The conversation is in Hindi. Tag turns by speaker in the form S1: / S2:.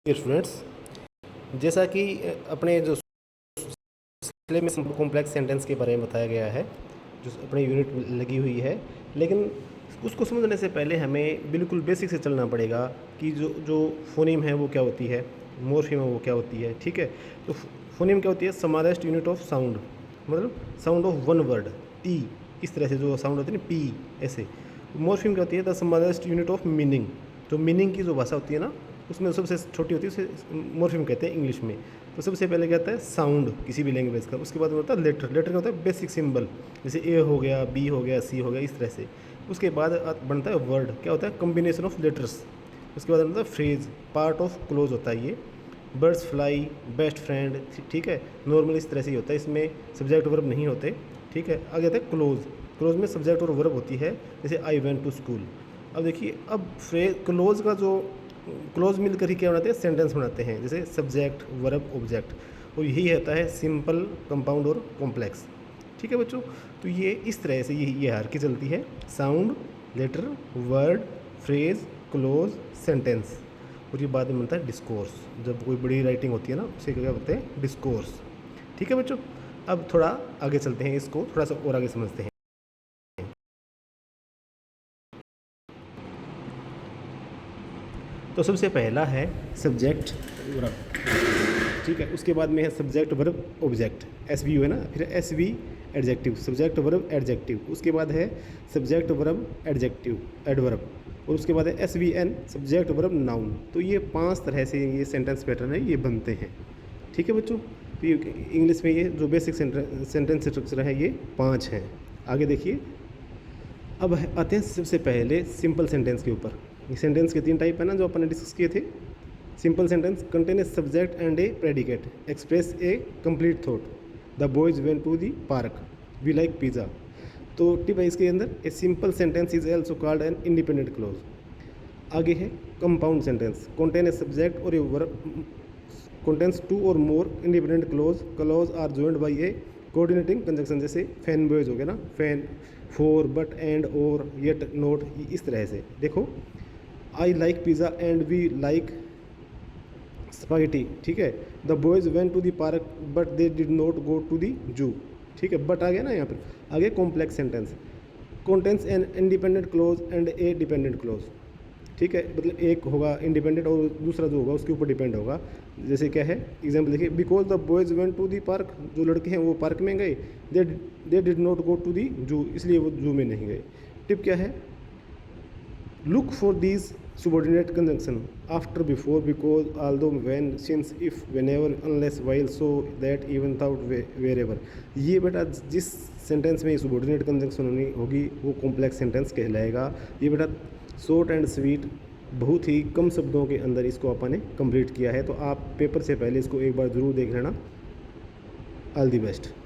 S1: स्टूडेंट्स, जैसा कि अपने जो सिलसिले में कॉम्प्लेक्स सेंटेंस के बारे में बताया गया है, जो अपनी यूनिट लगी हुई है, लेकिन उसको समझने से पहले हमें बिल्कुल बेसिक से चलना पड़ेगा कि जो जो फोनीम है वो क्या होती है, मॉर्फीम है वो क्या होती है। ठीक है, तो फोनीम क्या होती है? स्मॉलेस्ट यूनिट ऑफ साउंड, मतलब sound of one word. T, इस तरह से जो साउंड होती है ना, पी ऐसे। मॉर्फीम क्या होती है? The smallest unit of meaning. तो मीनिंग की जो भाषा होती है ना, उसमें सबसे छोटी होती है, उसे मॉर्फीम कहते हैं इंग्लिश में। तो सबसे पहले क्या आता है? साउंड किसी भी लैंग्वेज का। उसके बाद में होता है लेटर। लेटर क्या होता है? बेसिक सिंबल, जैसे ए हो गया, बी हो गया, सी हो गया, इस तरह से। उसके बाद बनता है वर्ड। क्या होता है? Combination of letters. उसके बाद बनता है फ्रेज, पार्ट ऑफ क्लोज होता है ये। Birds fly, best friend. ठीक है, नॉर्मल इस तरह से ही होता है, इसमें सब्जेक्ट वर्ब नहीं होते। ठीक है, आगे आता है क्लोज। क्लोज में सब्जेक्ट और वर्ब होती है, जैसे आई वेंट टू स्कूल। अब देखिए, अब फ्रेज क्लोज का जो क्लोज मिलकर ही क्या बनाते हैं? सेंटेंस बनाते हैं, जैसे सब्जेक्ट वर्ब ऑब्जेक्ट। और यही होता है सिंपल, कंपाउंड और कॉम्प्लेक्स। ठीक है बच्चों, तो ये इस तरह से ये हायरार्की चलती है: sound, letter, word, phrase, clause, sentence. और ये बाद में बनता है डिस्कोर्स। जब कोई बड़ी राइटिंग होती है ना, उसे क्या बोलते हैं? डिस्कोर्स। ठीक है बच्चों, अब थोड़ा आगे चलते हैं, इसको थोड़ा सा और आगे समझते हैं। तो सबसे पहला है सब्जेक्ट वर्ब। ठीक है, उसके बाद में है subject verb object, S V है ना, फिर S V adjective, subject verb adjective. उसके बाद है सब्जेक्ट वर्ब एडजेक्टिव एडवर्ब, और उसके बाद है S V N, subject verb noun. तो ये 5 तरह से ये सेंटेंस पैटर्न है, ये बनते हैं। ठीक है बच्चों, तो ये इंग्लिश में ये जो बेसिक सेंटेंस स्ट्रक्चर है ये 5 हैं। आगे देखिए, अब आते हैं सबसे पहले सिंपल सेंटेंस के ऊपर। ये सेंटेंस के 3 टाइप है ना, जो अपन ने डिस्कस किए थे। Simple sentence contain a subject and a predicate, express a complete thought. The boys went to the park, we like pizza. तो टिप है इसके अंदर, a simple sentence is also called an independent clause. आगे है compound sentence, contain a subject और ए वर्ब, कंटेन्स 2 और more independent clause. Clause are joined by a coordinating conjunction, जैसे फैन बॉयज हो गया ना, फैन, फॉर, बट, एंड, और, येट, नोट, इस तरह से। देखो, I like pizza and we like spaghetti. ठीक है, the boys went to the park but they did not go to the zoo. ठीक है, बट आ गया ना यहाँ पर। आगे complex sentence, contains an independent close and A dependent clause. ठीक है, मतलब एक होगा इंडिपेंडेंट और दूसरा जो होगा उसके ऊपर डिपेंड होगा। जैसे क्या है, एग्जाम्पल देखिए, because the boys went to the park, जो लड़के हैं वो पार्क में गए। They did not go to the zoo, इसलिए वो जू में नहीं गए। टिप क्या है? Look for these subordinate conjunction after, before, because, although, when, since, if, whenever, unless, while, so, that, even, without, wherever। ये बेटा जिस सेंटेंस में subordinate conjunction होगी वो कॉम्प्लेक्स सेंटेंस कहलाएगा। ये बेटा शॉर्ट एंड स्वीट, बहुत ही कम शब्दों के अंदर इसको अपन ने कंप्लीट किया है। तो आप पेपर से पहले इसको एक बार ज़रूर देख लेना। All the best.